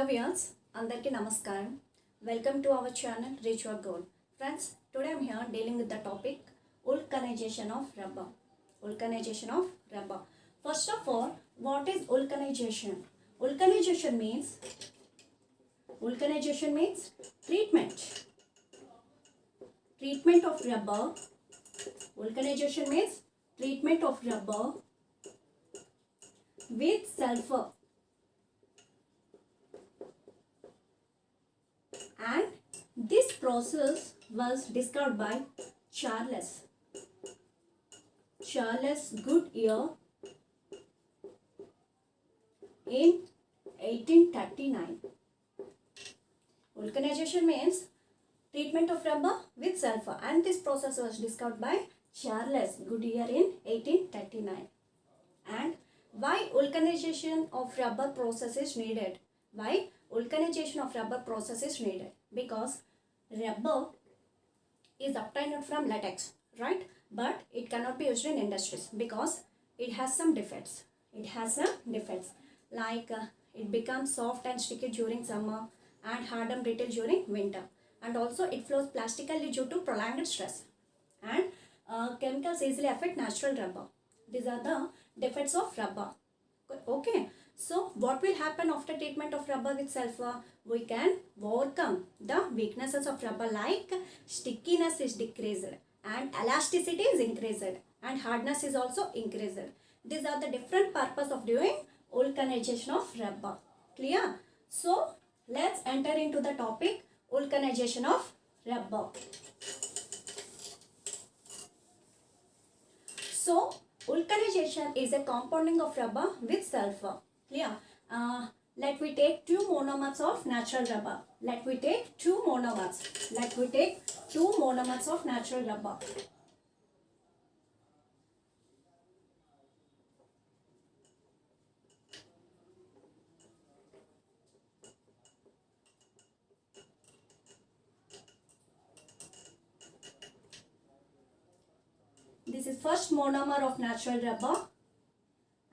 viewers, Andarki Namaskaram. Welcome to our channel Reach Your Goal. Friends, today I am here dealing with the topic vulcanization of rubber. Vulcanization of rubber. First of all, what is vulcanization? Vulcanization means treatment. Treatment of rubber. Vulcanization means treatment of rubber with sulfur. And this process was discovered by Charles Goodyear in 1839. Vulcanization means treatment of rubber with sulfur, and this process was discovered by Charles Goodyear in 1839. And why vulcanization of rubber process is needed? Why vulcanization of rubber process is needed? Because rubber is obtained from latex, right? But it cannot be used in industries because it has some defects. Like it becomes soft and sticky during summer and hard and brittle during winter, and also it flows plastically due to prolonged stress, and chemicals easily affect natural rubber. These are the defects of rubber. Okay, so what will happen after treatment of rubber with sulfur? We can overcome the weaknesses of rubber, like stickiness is decreased and elasticity is increased and hardness is also increased. These are the different purpose of doing vulcanization of rubber. Clear? So let's enter into the topic vulcanization of rubber. So vulcanization is a compounding of rubber with sulfur. Clear? Let we take two monomers of natural rubber. Two monomers of natural rubber. This is first monomer of natural rubber,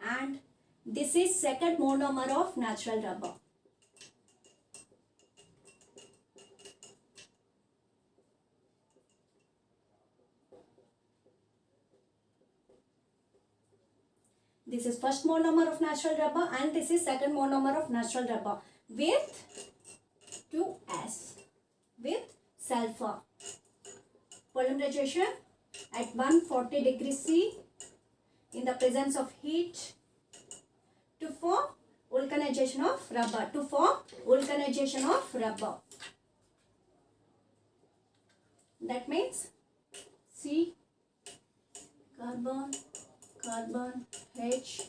and this is second monomer of natural rubber. This is first monomer of natural rubber, and this is second monomer of natural rubber with 2S with sulfur. Polymerization at 140 degrees C in the presence of heat to form vulcanization of rubber. That means C carbon H,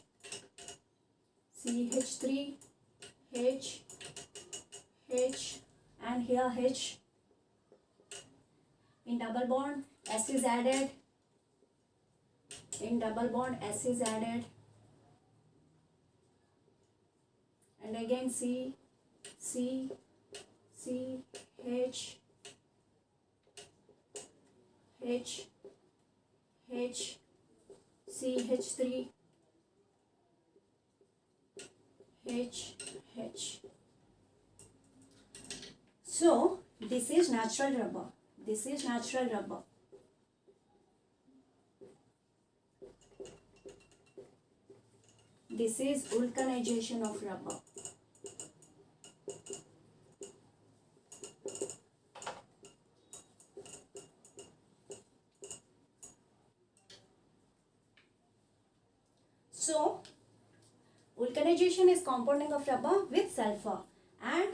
CH3 H, and here H. In double bond S is added. And again C, H, CH3 H. So this is natural rubber. This is vulcanization of rubber. So vulcanization is compounding of rubber with sulfur, and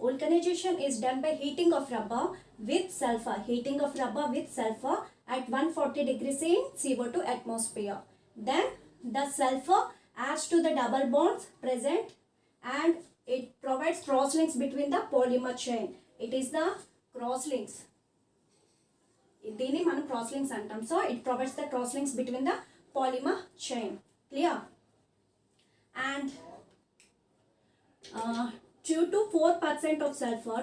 vulcanization is done by heating of rubber with sulfur. At 140 degrees in CO2 atmosphere. Then the sulfur adds to the double bonds present, and it provides cross links between the polymer chain. It is the cross links. దీన్ని మనం cross links అంటాం. So it provides the cross links between the polymer chain. Clear? And 2 to 4% of sulfur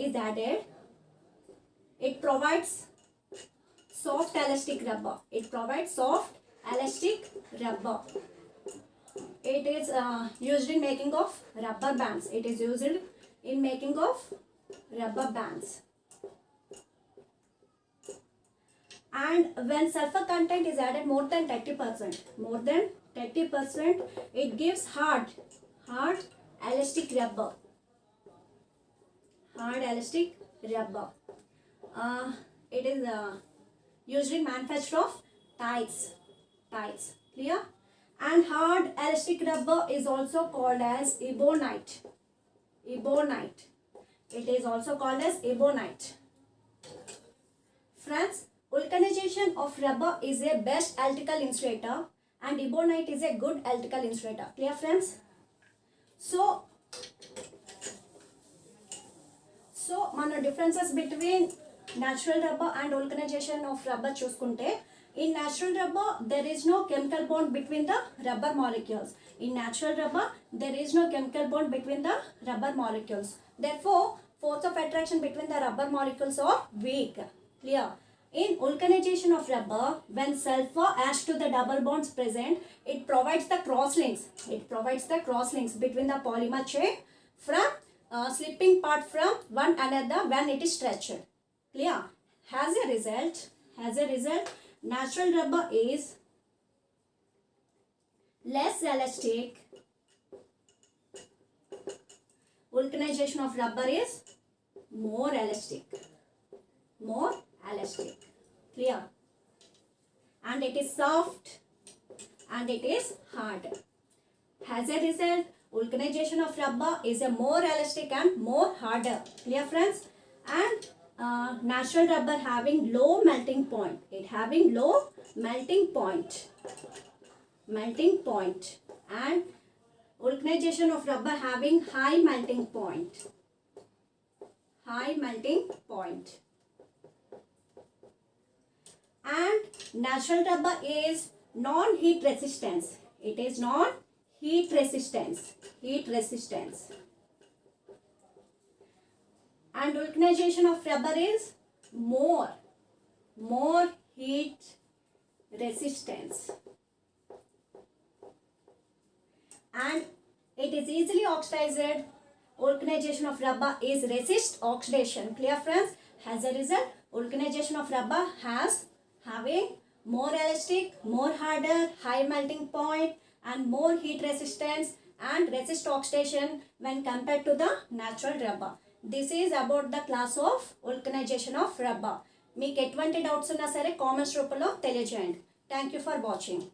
is added. It provides soft elastic rubber. it is used in making of rubber bands. It is used in making of rubber bands. And when sulfur content is added more than 30%, it gives hard elastic rubber. Hard elastic rubber. It is used in manufacture of tights. Clear? And hard elastic rubber is also called as ebonite. It is also called as ebonite. Friends, vulcanization of rubber is a best electrical insulator and ebonite is a good electrical insulator. Clear, friends? So మన differences between natural rubber and vulcanization of rubber చూసుకుంటే, in natural rubber there is no chemical bond between the rubber molecules. In natural rubber there is no chemical bond between the rubber molecules. Therefore, force of attraction between the rubber molecules are weak. Clear? In vulcanization of rubber, when sulfur adds to the double bonds present, it provides the crosslinks. Between the polymer chain from slipping part from one another when it is stretched. Clear? As a result, natural rubber is less elastic. Vulcanization of rubber is more elastic. Clear? And it is soft and it is hard. As a result, vulcanization of rubber is a more elastic and more harder. Clear, friends? And natural rubber having low melting point. And vulcanization of rubber having high melting point. And natural rubber is non-heat resistance. It is non-heat resistance. And vulcanization of rubber is more heat resistance. And it is easily oxidized. Vulcanization of rubber is resist oxidation. Clear, friends? As a result, vulcanization of rubber having more elastic, more harder, high melting point and more heat resistance and resist oxidation when compared to the natural rubber. This is about the class of vulcanization of rubber. మీకు ఎటువంటి doubts ఉన్నా సరే comments రూపంలో తెలియజేయండి. Thank you for watching.